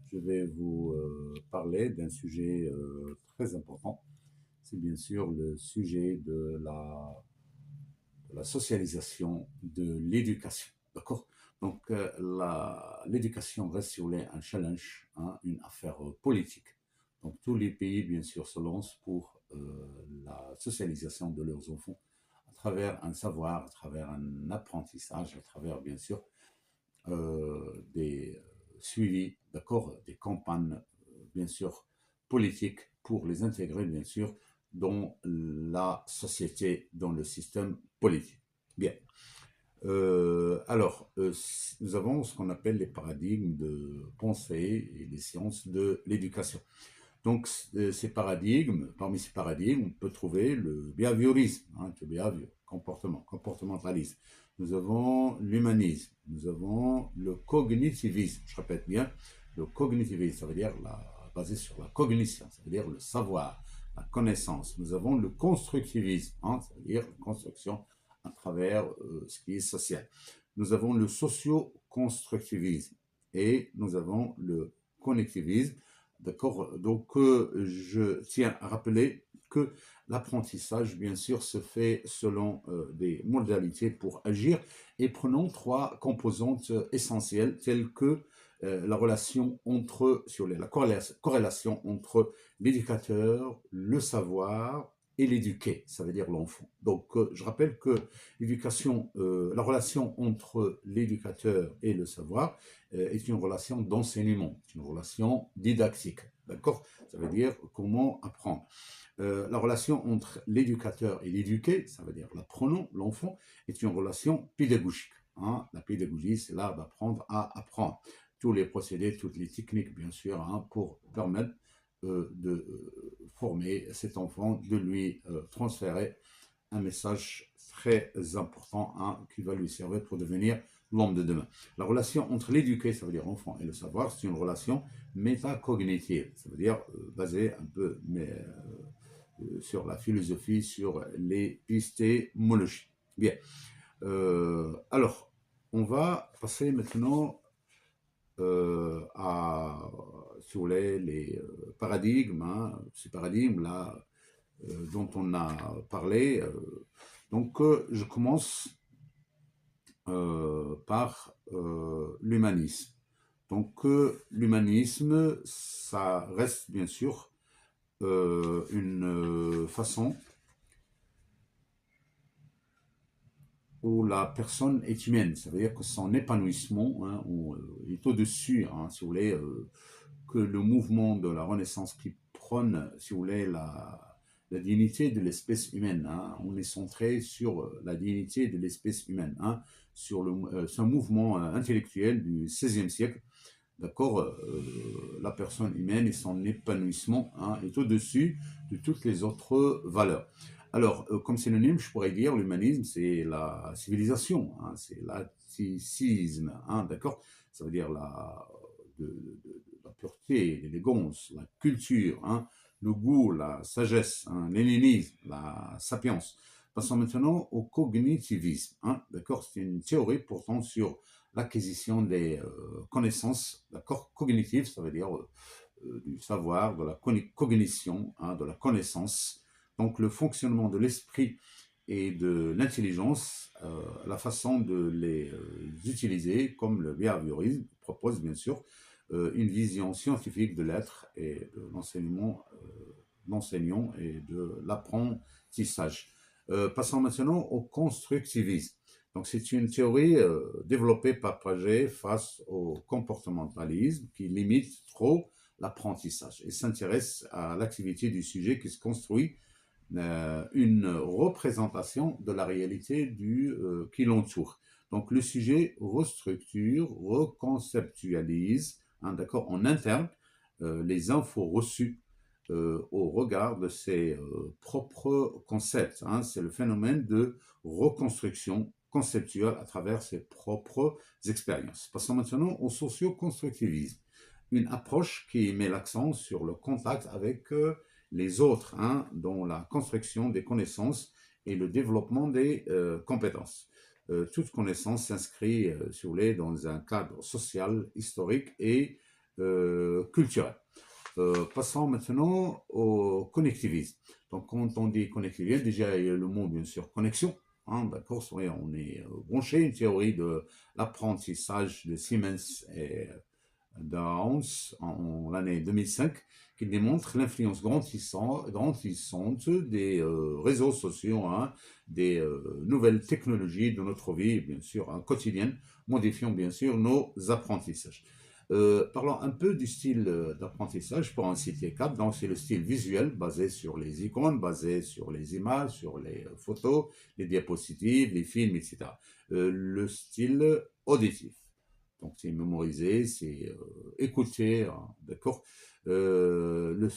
Je vais vous parler d'un sujet très important. C'est bien sûr le sujet de la socialisation de l'éducation. D'accord. Donc, l'éducation reste sur un challenge, hein, une affaire politique. Donc, tous les pays, bien sûr, se lancent pour la socialisation de leurs enfants à travers un savoir, à travers un apprentissage, à travers, bien sûr, des suivis, d'accord, des campagnes, bien sûr, politiques pour les intégrer, bien sûr, dans la société, dans le système politique. Bien. Nous avons ce qu'on appelle les paradigmes de pensée et les sciences de l'éducation. Donc, parmi ces paradigmes, on peut trouver le behaviorisme, hein, le comportementalisme. Nous avons l'humanisme, nous avons le cognitivisme, je répète bien, le cognitivisme, ça veut dire basé sur la cognition, ça veut dire le savoir, la connaissance. Nous avons le constructivisme, hein, ça veut dire la construction à travers ce qui est social. Nous avons le socio-constructivisme et nous avons le connectivisme. D'accord. Donc, je tiens à rappeler que l'apprentissage, bien sûr, se fait selon des modalités pour agir et prenons trois composantes essentielles telles que la relation la corrélation entre l'éducateur, le savoir et l'éduqué, ça veut dire l'enfant. Donc, je rappelle que la relation entre l'éducateur et le savoir est une relation d'enseignement, une relation didactique, d'accord. Ça veut dire comment apprendre. La relation entre l'éducateur et l'éduqué, ça veut dire l'apprenant, l'enfant, est une relation pédagogique. Hein. La pédagogie, c'est l'art d'apprendre à apprendre. Tous les procédés, toutes les techniques, bien sûr, hein, pour permettre de former cet enfant, de lui transférer un message très important, hein, qui va lui servir pour devenir l'homme de demain. La relation entre l'éduqué, ça veut dire l'enfant, et le savoir, c'est une relation métacognitive, ça veut dire basée un peu sur la philosophie, sur l'épistémologie. Bien. Alors, on va passer maintenant si vous voulez, les paradigmes, hein, ces paradigmes-là dont on a parlé. Donc, je commence par l'humanisme. Donc, l'humanisme, ça reste bien sûr une façon où la personne est humaine. Ça veut dire que son épanouissement, hein, est au-dessus, hein, si vous voulez, que le mouvement de la Renaissance qui prône, si vous voulez, la dignité de l'espèce humaine. Hein. On est centré sur la dignité de l'espèce humaine, hein, sur ce mouvement intellectuel du XVIe siècle. D'accord, la personne humaine et son épanouissement, hein, est au-dessus de toutes les autres valeurs. Alors, comme synonyme, je pourrais dire l'humanisme, c'est la civilisation, hein, c'est l'atticisme, hein, d'accord. Ça veut dire la pureté, l'élégance, la culture, hein, le goût, la sagesse, hein, l'hellénisme, la sapience. Passons maintenant au cognitivisme, hein, d'accord. C'est une théorie portant sur l'acquisition des connaissances, d'accord, cognitives, ça veut dire du savoir, de la cognition, hein, de la connaissance, donc le fonctionnement de l'esprit et de l'intelligence, la façon de les utiliser, comme le behaviorisme propose bien sûr une vision scientifique de l'être et de l'enseignant et de l'apprentissage. Passons maintenant au constructivisme. Donc, c'est une théorie développée par Piaget face au comportementalisme qui limite trop l'apprentissage et s'intéresse à l'activité du sujet qui se construit une représentation de la réalité qui l'entoure. Donc, le sujet restructure, reconceptualise, hein, d'accord, en interne, les infos reçues au regard de ses propres concepts. Hein. C'est le phénomène de reconstruction conceptuelle à travers ses propres expériences. Passons maintenant au socio-constructivisme, une approche qui met l'accent sur le contact avec les autres, hein, dans la construction des connaissances et le développement des compétences. toute connaissance s'inscrit, si vous voulez, dans un cadre social, historique et culturel. Passons maintenant au connectivisme. Donc, quand on dit connectivisme, déjà, il y a le mot, bien sûr, connexion. Hein, d'accord, on est branché, une théorie de l'apprentissage de Siemens et d'Aons en l'année 2005 qui démontre l'influence grandissante des réseaux sociaux, hein, des nouvelles technologies de notre vie, bien sûr, hein, quotidienne, modifiant bien sûr nos apprentissages. Parlons un peu du style d'apprentissage pour en citer quatre. Donc, c'est le style visuel basé sur les icônes, basé sur les images, sur les photos, les diapositives, les films, etc. Le style auditif. Donc, c'est mémoriser, c'est écouter, hein, d'accord. Le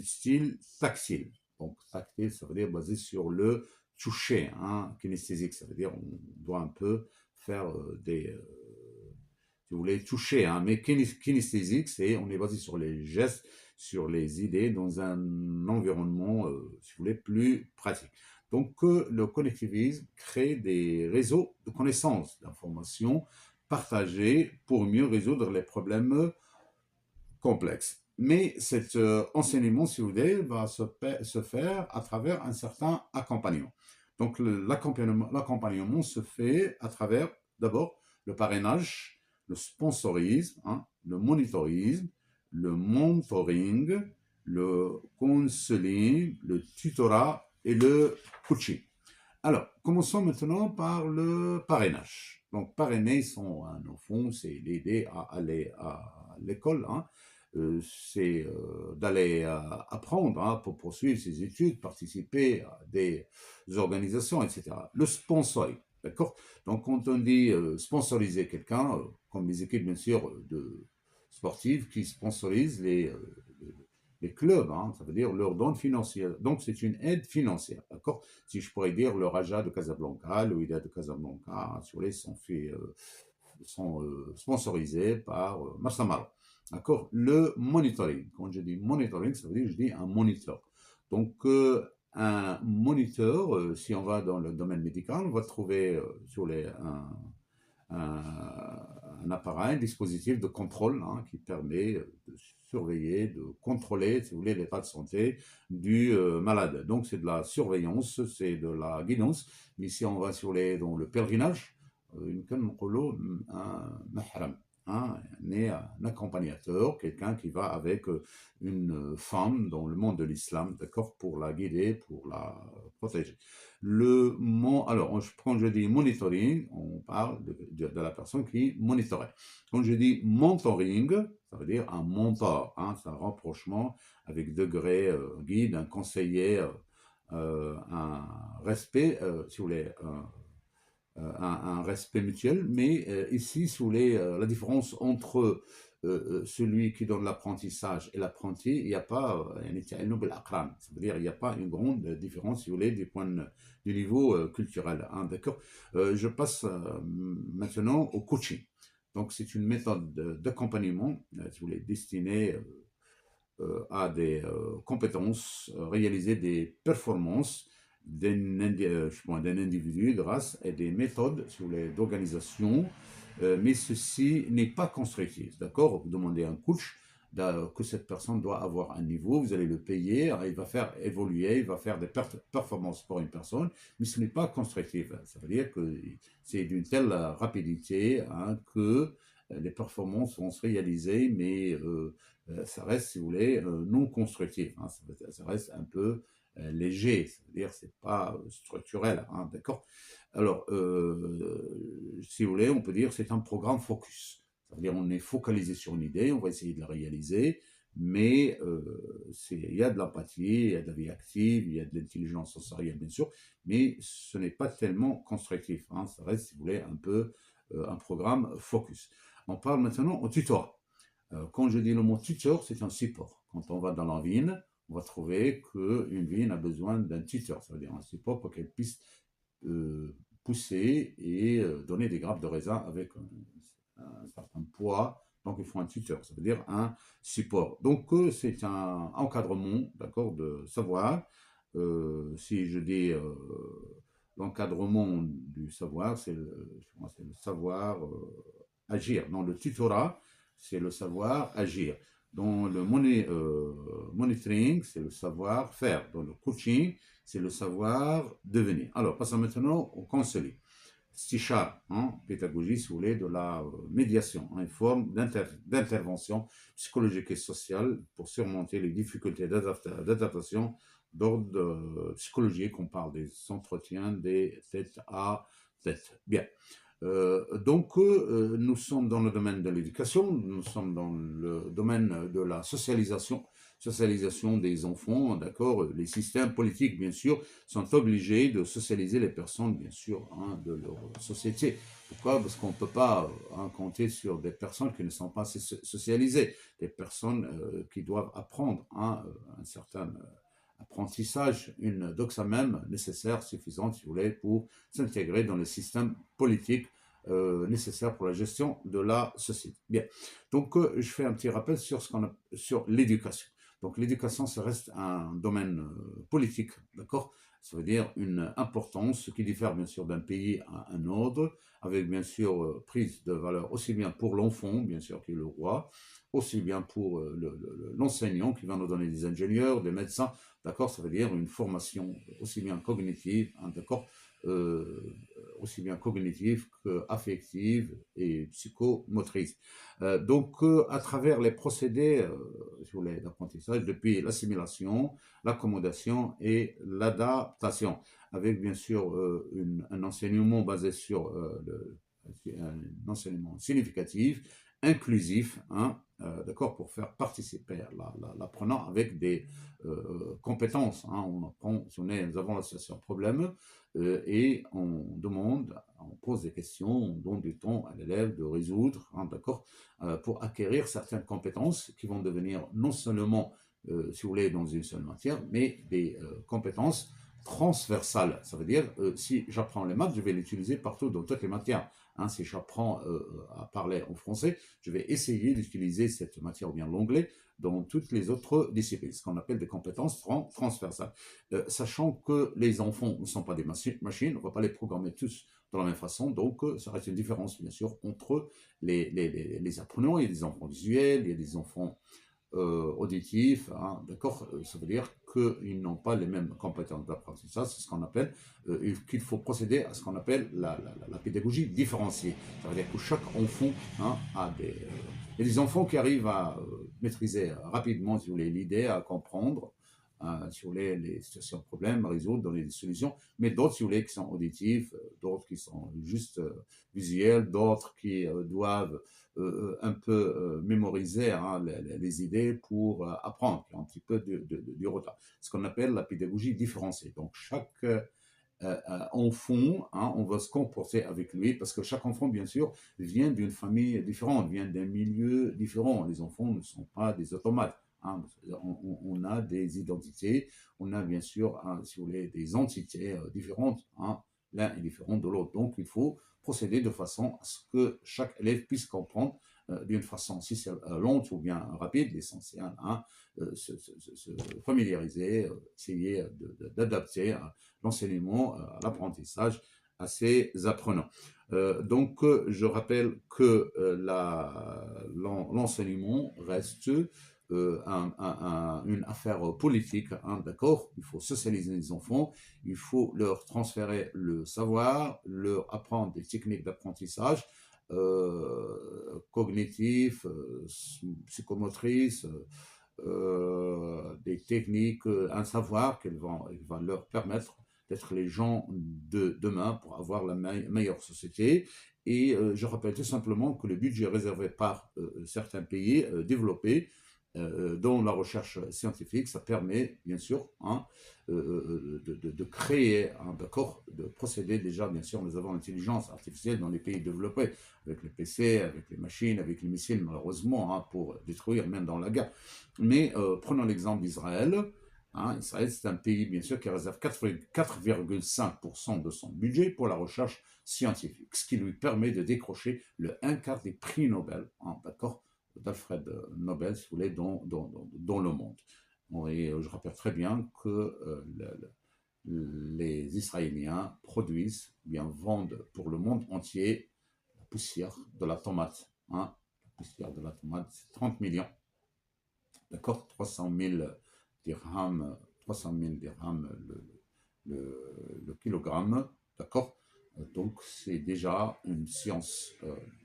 style tactile. Donc, tactile, ça veut dire basé sur le toucher, hein, kinesthésique. Ça veut dire on doit un peu faire si vous voulez, toucher, hein, mais kinesthésique, c'est on est basé sur les gestes, sur les idées, dans un environnement, si vous voulez, plus pratique. Donc, le collectivisme crée des réseaux de connaissances, d'informations partagées pour mieux résoudre les problèmes complexes. Mais cet enseignement, si vous voulez, va se faire à travers un certain accompagnement. Donc, l'accompagnement se fait à travers, d'abord, le parrainage, le sponsorisme, hein, le monitorisme, le mentoring, le counseling, le tutorat et le coaching. Alors, commençons maintenant par le parrainage. Donc, parrainer un enfant, c'est l'aider à aller à l'école, hein. C'est d'aller apprendre, hein, pour poursuivre ses études, participer à des organisations, etc. Le sponsoring, d'accord. Donc, quand on dit sponsoriser quelqu'un, comme les équipes, bien sûr, de sportives qui sponsorisent les clubs, hein, ça veut dire leur don financier. Donc, c'est une aide financière, d'accord. Si je pourrais dire le Raja de Casablanca, le Wydad de Casablanca, hein, si vous voulez, sont sponsorisés par Massamara. D'accord. Le monitoring. Quand je dis monitoring, ça veut dire que je dis un moniteur. Donc, un moniteur, si on va dans le domaine médical, on va trouver un appareil, un dispositif de contrôle, hein, qui permet de surveiller, de contrôler, si vous voulez, l'état de santé du malade. Donc, c'est de la surveillance, c'est de la guidance. Mais si on va dans le pèlerinage, un mahram, hein, un accompagnateur, quelqu'un qui va avec une femme dans le monde de l'islam, d'accord, pour la guider, pour la protéger. Alors, quand je dis monitoring, on parle de la personne qui monitorait. Quand je dis mentoring, ça veut dire un mentor, hein, c'est un rapprochement avec degré guide, un conseiller, un respect, si vous voulez, un respect mutuel, mais ici, si vous voulez, la différence entre celui qui donne l'apprentissage et l'apprenti, il n'y a pas, ça veut dire il n'y a pas une grande différence, si vous voulez, du niveau culturel, hein, d'accord. Je passe maintenant au coaching. Donc, c'est une méthode d'accompagnement, si vous voulez, destinée à des compétences, réaliser des performances d'un individu grâce à des méthodes d'organisation, mais ceci n'est pas constructif, d'accord. Vous demandez à un coach que cette personne doit avoir un niveau, vous allez le payer, il va faire évoluer, il va faire des performances pour une personne, mais ce n'est pas constructif. Ça veut dire que c'est d'une telle rapidité, hein, que les performances vont se réaliser, mais ça reste, si vous voulez, non constructif, hein, ça reste un peu léger, c'est-à-dire c'est pas structurel, hein, d'accord. Alors, si vous voulez, on peut dire c'est un programme focus, c'est-à-dire on est focalisé sur une idée, on va essayer de la réaliser, mais il y a de l'empathie, il y a de la vie active, il y a de l'intelligence sensorielle, bien sûr, mais ce n'est pas tellement constructif, hein, ça reste, si vous voulez, un peu un programme focus. On parle maintenant au tutorat. Quand je dis le mot tuteur, c'est un support. Quand on va dans la vigne, on va trouver qu'une vigne a besoin d'un tuteur, ça veut dire un support pour qu'elle puisse pousser et donner des grappes de raisin avec un certain poids. Donc, il faut un tuteur, ça veut dire un support. Donc, c'est un encadrement, d'accord, de savoir. Si je dis l'encadrement du savoir, c'est le savoir agir. Dans le tutorat, c'est le savoir agir. Dans le monitoring, c'est le savoir faire. Dans le coaching, c'est le savoir devenir. Alors, passons maintenant au counseling. Stichar, pédagogie, si vous voulez, de la médiation, une forme d'intervention psychologique et sociale pour surmonter les difficultés d'adaptation d'ordre psychologique. On parle des entretiens des tête à tête. Bien. Nous sommes dans le domaine de l'éducation, nous sommes dans le domaine de la socialisation des enfants, d'accord. Les systèmes politiques, bien sûr, sont obligés de socialiser les personnes, bien sûr, de leur société. Pourquoi? Parce qu'on ne peut pas compter sur des personnes qui ne sont pas socialisées, des personnes qui doivent apprendre un certain apprentissage, une doxa même nécessaire, suffisante, si vous voulez, pour s'intégrer dans le système politique nécessaire pour la gestion de la société. Bien, donc je fais un petit rappel sur l'éducation. Donc l'éducation, ça reste un domaine politique, d'accord? Ça veut dire une importance qui diffère bien sûr d'un pays à un autre, avec bien sûr prise de valeur aussi bien pour l'enfant, bien sûr, qui est le roi, aussi bien pour l'enseignant qui va nous donner des ingénieurs, des médecins, d'accord? Ça veut dire une formation aussi bien cognitive, d'accord? Aussi bien cognitive qu'affective et psychomotrice. À travers les procédés d'apprentissage, depuis l'assimilation, l'accommodation et l'adaptation, avec bien sûr un enseignement basé sur un enseignement significatif, inclusif, d'accord, pour faire participer l'apprenant avec des compétences. On apprend, nous avons l'association problème et on demande, on pose des questions, on donne du temps à l'élève de résoudre, d'accord, pour acquérir certaines compétences qui vont devenir non seulement, si vous voulez, dans une seule matière, mais des compétences transversales. Ça veut dire, si j'apprends les maths, je vais l'utiliser partout dans toutes les matières. Si j'apprends à parler en français, je vais essayer d'utiliser cette matière ou bien l'anglais dans toutes les autres disciplines, ce qu'on appelle des compétences transversales. Sachant que les enfants ne sont pas des machines, on ne va pas les programmer tous de la même façon, donc ça reste une différence bien sûr entre les apprenants. Il y a des enfants visuels, il y a des enfants auditifs, d'accord. Ça veut dire qu'ils n'ont pas les mêmes compétences d'apprentissage, c'est ce qu'on appelle, qu'il faut procéder à ce qu'on appelle la pédagogie différenciée. Ça veut dire que chaque enfant a il y a des enfants qui arrivent à maîtriser rapidement, si vous voulez, l'idée, à comprendre, si vous voulez, les situations de problèmes, à résoudre, donner des solutions, mais d'autres, si vous voulez, qui sont auditifs, d'autres qui sont juste visuels, d'autres qui doivent un peu mémoriser les idées pour apprendre, qui ont un petit peu du retard. Ce qu'on appelle la pédagogie différenciée. Donc, chaque enfant, on va se comporter avec lui, parce que chaque enfant, bien sûr, vient d'une famille différente, vient d'un milieu différent. Les enfants ne sont pas des automates. On a des identités, on a bien sûr, si vous voulez, des entités différentes. L'un est différent de l'autre. Donc, il faut procéder de façon à ce que chaque élève puisse comprendre d'une façon, si c'est lente ou bien rapide, l'essentiel, se familiariser, essayer d'adapter l'enseignement, l'apprentissage à ses apprenants. Je rappelle que l'enseignement reste une affaire politique, d'accord. Il faut socialiser les enfants, il faut leur transférer le savoir, leur apprendre des techniques d'apprentissage cognitifs, psychomotrices, des techniques, un savoir qui va leur permettre d'être les gens de demain pour avoir la meilleure société. Et je rappelle tout simplement que le budget réservé par certains pays développés dans la recherche scientifique, ça permet bien sûr de créer, d'accord, de procéder déjà, bien sûr, nous avons l'intelligence artificielle dans les pays développés, avec les PC, avec les machines, avec les missiles, malheureusement, pour détruire même dans la guerre. Mais prenons l'exemple d'Israël. Israël, c'est un pays, bien sûr, qui réserve 4,5% de son budget pour la recherche scientifique, ce qui lui permet de décrocher le 1/4 des prix Nobel, d'accord, d'Alfred Nobel, si vous voulez, dans le monde. Et je rappelle très bien que les Israéliens produisent, bien vendent pour le monde entier la poussière de la tomate. Hein. La poussière de la tomate, c'est 30 millions. D'accord, 300 000 dirhams le kilogramme. D'accord. Donc, c'est déjà une science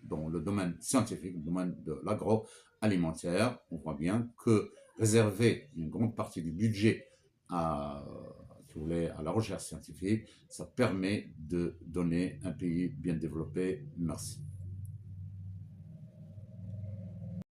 dans le domaine scientifique, le domaine de l'agroalimentaire. On voit bien que réserver une grande partie du budget à, si vous voulez, à la recherche scientifique, ça permet de donner un pays bien développé. Merci.